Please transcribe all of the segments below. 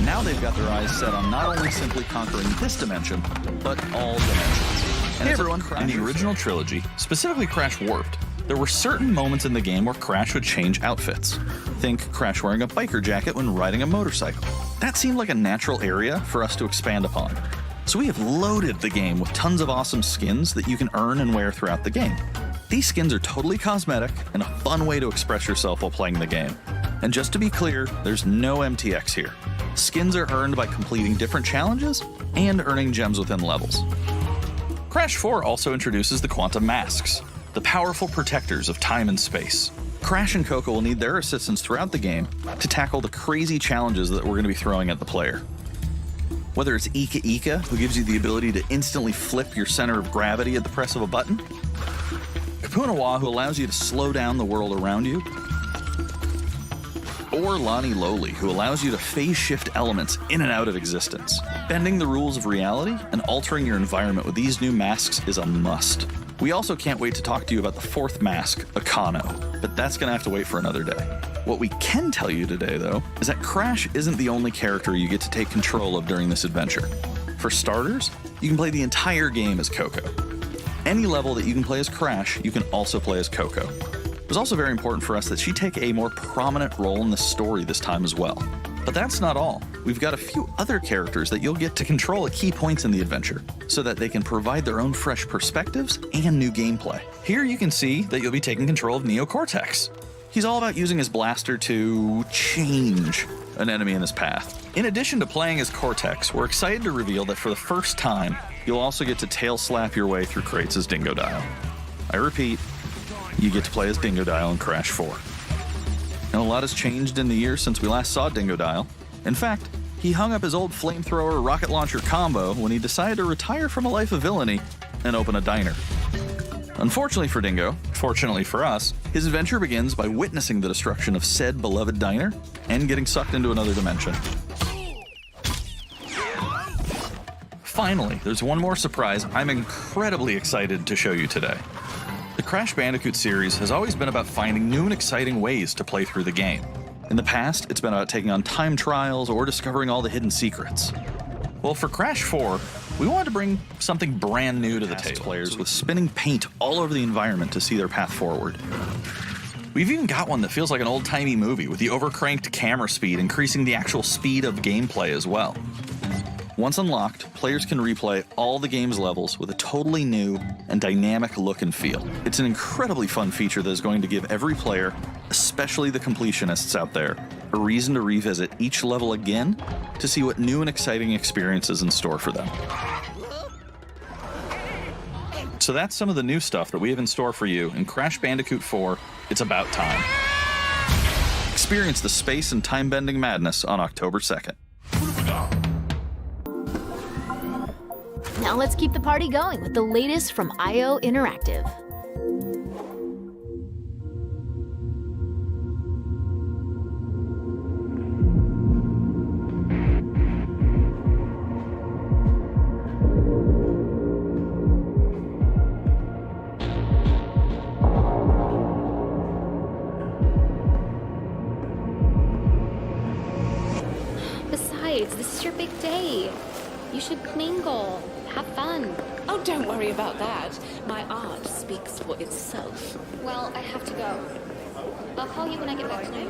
Now they've got their eyes set on not only simply conquering this dimension, but all dimensions. And hey everyone, in the original trilogy, specifically Crash Warped, there were certain moments in the game where Crash would change outfits. Think Crash wearing a biker jacket when riding a motorcycle. That seemed like a natural area for us to expand upon. So we have loaded the game with tons of awesome skins that you can earn and wear throughout the game. These skins are totally cosmetic and a fun way to express yourself while playing the game. And just to be clear, there's no MTX here. Skins are earned by completing different challenges and earning gems within levels. Crash 4 also introduces the Quantum Masks, the powerful protectors of time and space. Crash and Coco will need their assistance throughout the game to tackle the crazy challenges that we're going to be throwing at the player. Whether it's Ika Ika, who gives you the ability to instantly flip your center of gravity at the press of a button, Kapunawa, who allows you to slow down the world around you, or Lani Loli, who allows you to phase shift elements in and out of existence. Bending the rules of reality and altering your environment with these new masks is a must. We also can't wait to talk to you about the fourth mask, Akano, but that's gonna have to wait for another day. What we can tell you today, though, is that Crash isn't the only character you get to take control of during this adventure. For starters, you can play the entire game as Coco. Any level that you can play as Crash, you can also play as Coco. It was also very important for us that she take a more prominent role in the story this time as well. But that's not all. We've got a few other characters that you'll get to control at key points in the adventure, so that they can provide their own fresh perspectives and new gameplay. Here you can see that you'll be taking control of Neo Cortex. He's all about using his blaster to change an enemy in his path. In addition to playing as Cortex, we're excited to reveal that for the first time, you'll also get to tail slap your way through crates as Dingodile. I repeat, you get to play as Dingodile in Crash 4. And a lot has changed in the years since we last saw Dingodile. In fact, he hung up his old flamethrower rocket launcher combo when he decided to retire from a life of villainy and open a diner. Unfortunately for Dingo, fortunately for us, his adventure begins by witnessing the destruction of said beloved diner and getting sucked into another dimension. Finally, there's one more surprise I'm incredibly excited to show you today. The Crash Bandicoot series has always been about finding new and exciting ways to play through the game. In the past, it's been about taking on time trials or discovering all the hidden secrets. Well, for Crash 4, we wanted to bring something brand new to the table. Players with spinning paint all over the environment to see their path forward. We've even got one that feels like an old-timey movie, with the overcranked camera speed increasing the actual speed of gameplay as well. Once unlocked, players can replay all the game's levels with a totally new and dynamic look and feel. It's an incredibly fun feature that is going to give every player, especially the completionists out there, a reason to revisit each level again to see what new and exciting experiences in store for them. So that's some of the new stuff that we have in store for you in Crash Bandicoot 4, It's About Time. Experience the space and time-bending madness on October 2nd. Now let's keep the party going with the latest from IO Interactive. Besides, this is your big day. You should mingle. Have fun. Oh, don't worry about that. My art speaks for itself. Well, I have to go. I'll call you when I get back tonight.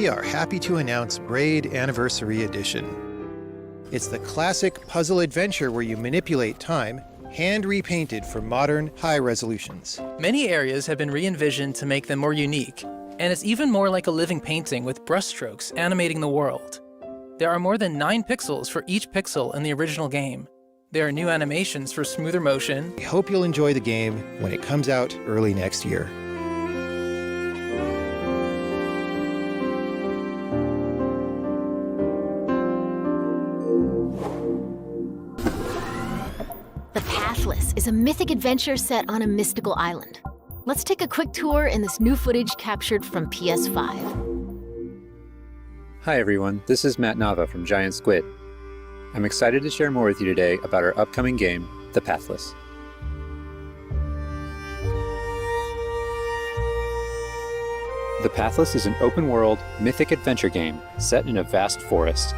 we are happy to announce Braid Anniversary Edition. It's the classic puzzle adventure where you manipulate time, hand repainted for modern, high resolutions. Many areas have been re-envisioned to make them more unique, and it's even more like a living painting with brushstrokes animating the world. There are more than 9 pixels for each pixel in the original game. There are new animations for smoother motion. We hope you'll enjoy the game when it comes out early next year. The Pathless is a mythic adventure set on a mystical island. Let's take a quick tour in this new footage captured from PS5. Hi everyone, this is Matt Nava from Giant Squid. I'm excited to share more with you today about our upcoming game, The Pathless. The Pathless is an open-world, mythic adventure game set in a vast forest.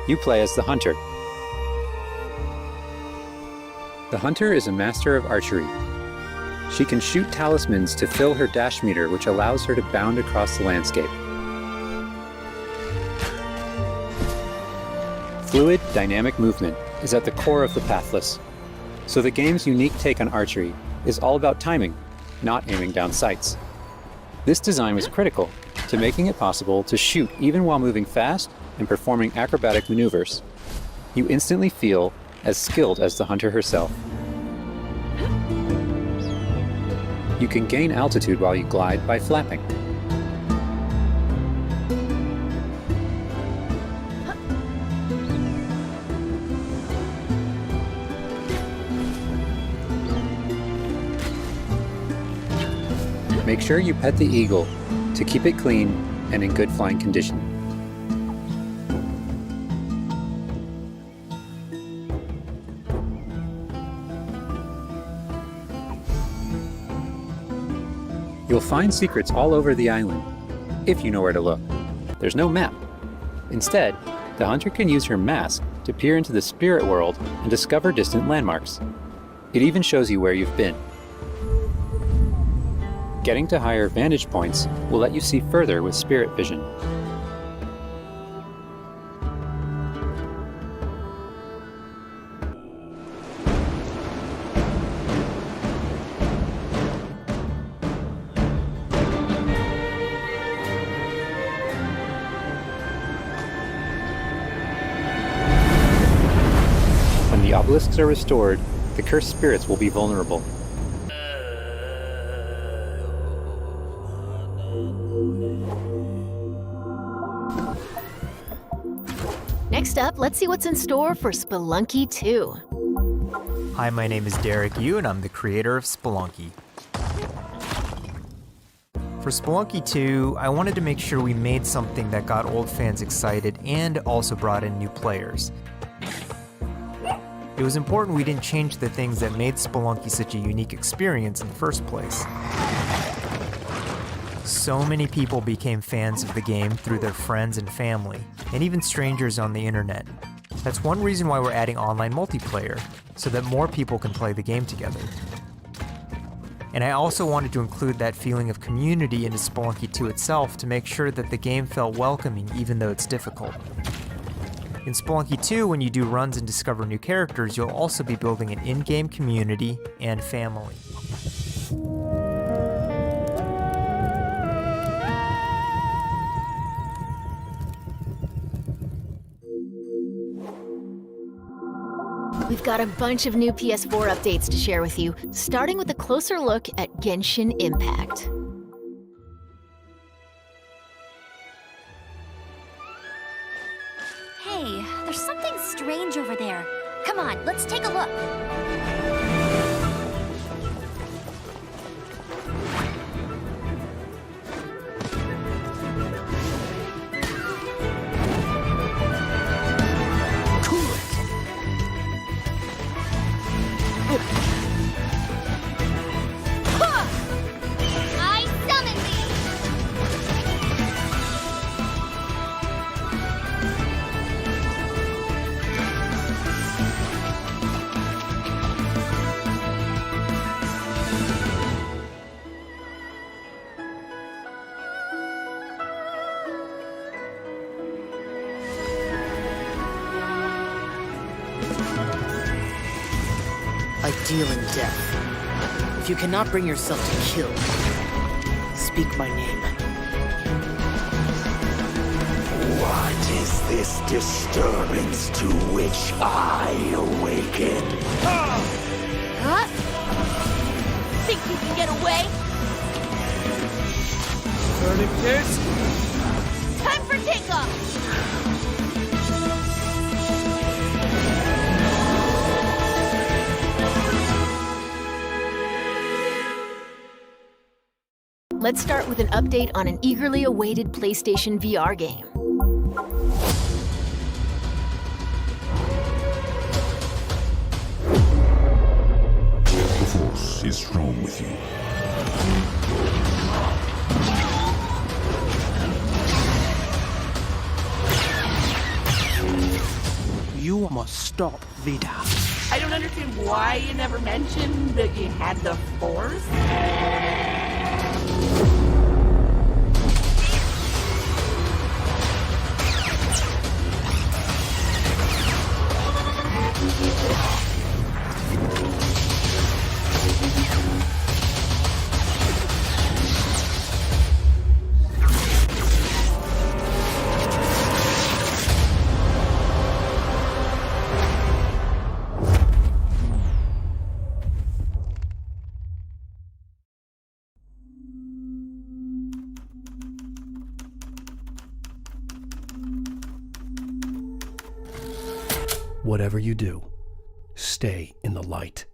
You play as the Hunter. The Hunter is a master of archery. She can shoot talismans to fill her dash meter, which allows her to bound across the landscape. Fluid, dynamic movement is at the core of the Pathless, so the game's unique take on archery is all about timing, not aiming down sights. This design was critical to making it possible to shoot even while moving fast and performing acrobatic maneuvers. You instantly feel as skilled as the Hunter herself. You can gain altitude while you glide by flapping. Make sure you pet the eagle to keep it clean and in good flying condition. You'll find secrets all over the island, if you know where to look. There's no map. Instead, the Hunter can use her mask to peer into the spirit world and discover distant landmarks. It even shows you where you've been. Getting to higher vantage points will let you see further with spirit vision. When the obelisks are restored, the cursed spirits will be vulnerable. Next up, let's see what's in store for Spelunky 2. Hi, my name is Derek Yu, and I'm the creator of Spelunky. For Spelunky 2, I wanted to make sure we made something that got old fans excited and also brought in new players. It was important we didn't change the things that made Spelunky such a unique experience in the first place. So many people became fans of the game through their friends and family, and even strangers on the internet. That's one reason why we're adding online multiplayer, so that more people can play the game together. And I also wanted to include that feeling of community into Spelunky 2 itself to make sure that the game felt welcoming even though it's difficult. In Spelunky 2, when you do runs and discover new characters, you'll also be building an in-game community and family. We've got a bunch of new PS4 updates to share with you, starting with a closer look at Genshin Impact. Hey, there's something strange over there. Come on, let's take a look. I summon thee! dealing death. If you cannot bring yourself to kill, speak my name. What is this disturbance to which I awaken? Huh? Think you can get away? Tourniquet? Time for takeoff! Let's start with an update on an eagerly awaited PlayStation VR game. The Force is strong with you. You must stop Vader. I don't understand why you never mentioned that you had the Force. Whatever you do, stay in the light.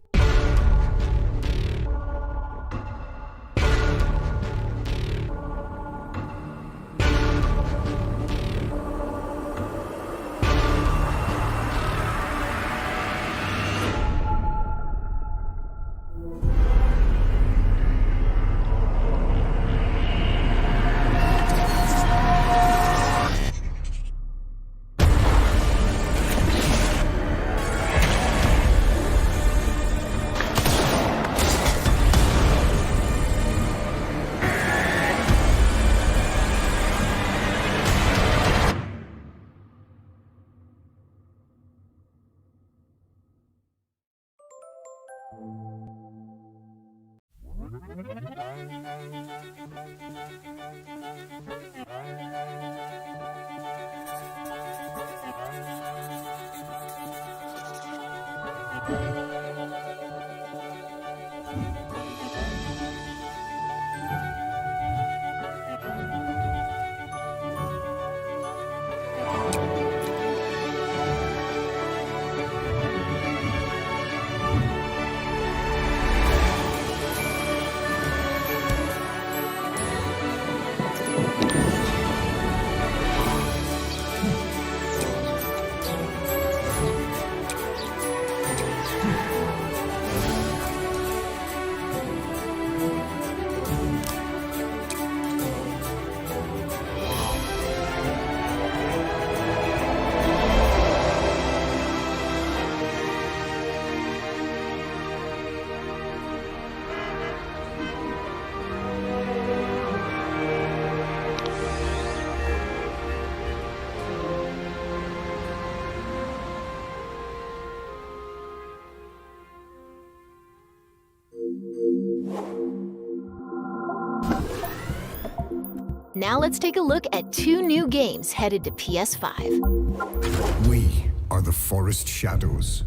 Now let's take a look at two new games headed to PS5. We are the forest shadows.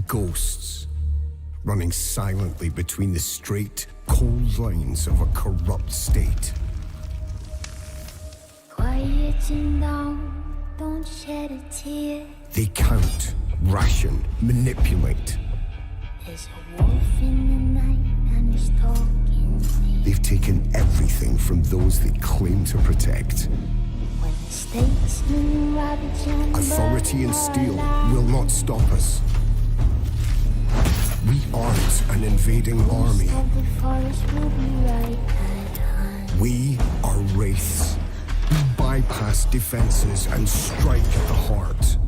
Ghosts, running silently between the straight, cold lines of a corrupt state. Quieten down, don't shed a tear. They count, ration, manipulate. There's a wolf in the night and he's talking. They've taken everything from those they claim to protect. When the statesmen ravage and Authority and steel will not stop us. We aren't an invading army. The forest will be right at hand. We are wraiths. We bypass defenses and strike at the heart.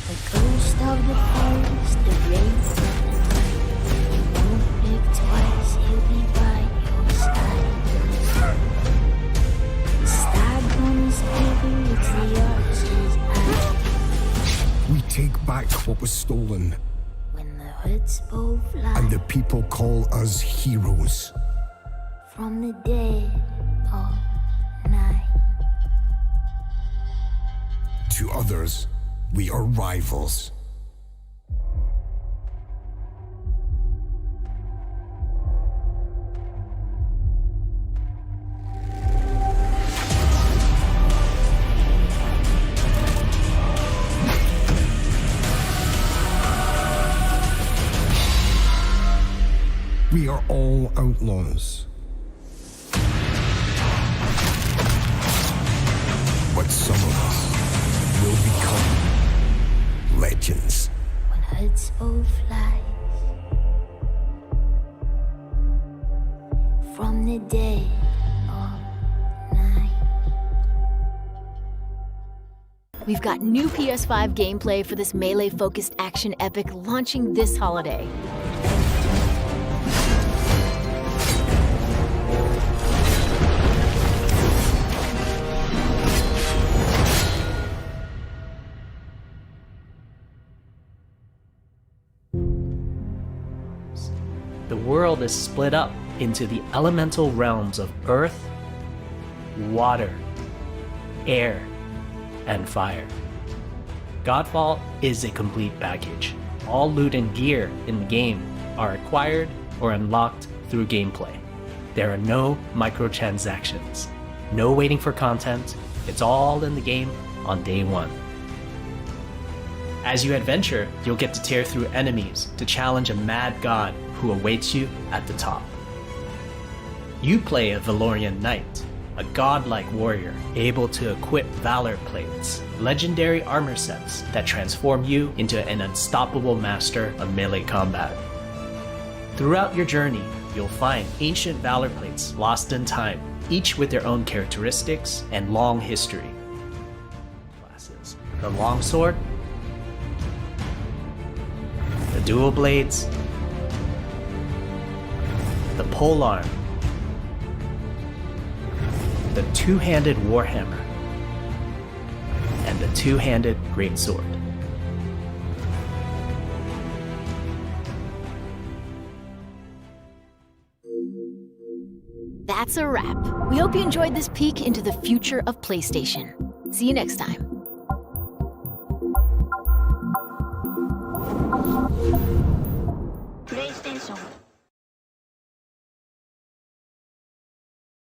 The ghost of the forest, the wraith of the night. Won't think twice, he'll be by your side. The stag on his quiver, it's the archer's eye. We take back back what was stolen. When the hoods both fly. And the people call us heroes. From the dead of night. To others, we are rivals. We are all outlaws. But some of us will become legends. When hoods both fly. From the dead of night. We've got new PS5 gameplay for this melee-focused action epic launching this holiday. The world is split up into the elemental realms of earth, water, air, and fire. GodFall is a complete package. All loot and gear in the game are acquired or unlocked through gameplay. There are no microtransactions, no waiting for content. It's all in the game on day one. As you adventure, you'll get to tear through enemies to challenge a mad god who awaits you at the top. You play a Valorian knight, a godlike warrior able to equip valor plates, legendary armor sets that transform you into an unstoppable master of melee combat. Throughout your journey, you'll find ancient valor plates lost in time, each with their own characteristics and long history. Classes: the longsword, the dual blades, the polearm, the two-handed warhammer, and the two-handed greatsword. That's a wrap. We hope you enjoyed this peek into the future of PlayStation. See you next time. PlayStation